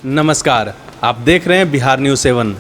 नमस्कार, आप देख रहे हैं बिहार न्यूज़ 7।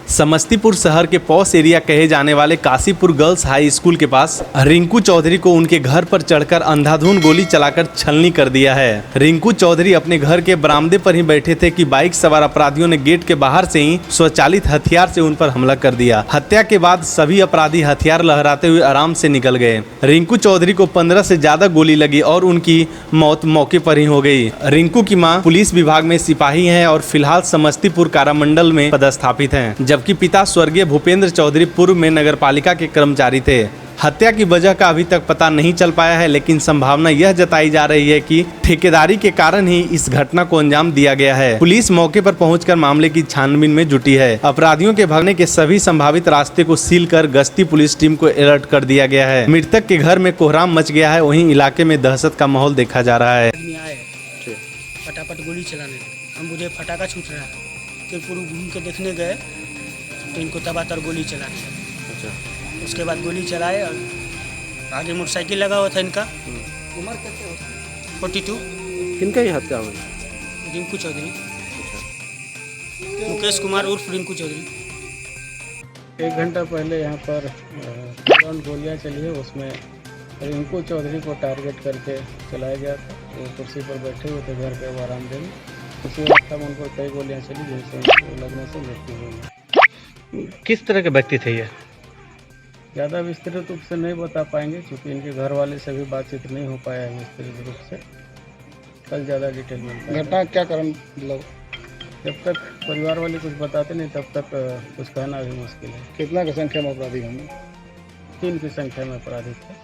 समस्तीपुर शहर के पॉश एरिया कहे जाने वाले काशीपुर गर्ल्स हाई स्कूल के पास रिंकू चौधरी को उनके घर पर चढ़कर अंधाधुंध गोली चलाकर छलनी कर दिया है। रिंकू चौधरी अपने घर के बरामदे पर ही बैठे थे कि बाइक सवार अपराधियों ने गेट के बाहर से ही स्वचालित हथियार से उन पर हमला कर दिया। हत्या के बाद सभी अपराधी हथियार लहराते हुए आराम से निकल गए। रिंकू चौधरी को 15 से ज्यादा गोली लगी और उनकी मौत मौके पर ही हो गई। रिंकू की मां पुलिस विभाग में सिपाही हैं और फिलहाल समस्तीपुर कारामंडल में पदस्थापित हैं, जबकि पिता स्वर्गीय भूपेंद्र चौधरी पूर्व में नगरपालिका के कर्मचारी थे। हत्या की वजह का अभी तक पता नहीं चल पाया है, लेकिन संभावना यह जताई जा रही है कि ठेकेदारी के कारण ही इस घटना को अंजाम दिया गया है। पुलिस मौके पर पहुंचकर मामले की छानबीन में जुटी है। अपराधियों के भागने के सभी संभावित रास्ते को सील कर गश्ती पुलिस टीम को अलर्ट कर दिया गया है। मृतक के घर में कोहराम मच गया है, वहीं इलाके में दहशत का माहौल देखा जा रहा है। फटाफट गोली चलाने हम मुझे फटाका छूट रहा है, फिर पूरा घूम के देखने गए तो इनको तबातर गोली चला दिया। अच्छा। उसके बाद गोली चलाए और आगे मोटरसाइकिल लगा हुआ था इनका। उम्र कितने हो? 42। किनका ही हत्या हुई? रिंकू चौधरी। मुकेश कुमार उर्फ रिंकू चौधरी। 1 घंटा पहले यहाँ पर राउंड गोलियाँ चली है, उसमें रिंकू चौधरी को टारगेट करके चलाया गया था। वो कुर्सी पर बैठे हुए थे घर के बरामदे में। उसी वक्त उन पर कई गोलियाँ चली जिनसे लगने से मृत्यु हुई। किस तरह के व्यक्ति थे ये? ज़्यादा विस्तृत रूप से नहीं बता पाएंगे क्योंकि इनके घर वाले से भी बातचीत नहीं हो पाया है विस्तृत रूप से। कल ज़्यादा डिटेल मिल पाएगा। घटना क्या कारण मतलब? जब तक परिवार वाले कुछ बताते नहीं तब तक कुछ कहना भी मुश्किल है। कितना की संख्या में अपराधी होंगे? 3 की संख्या में अपराधी थे।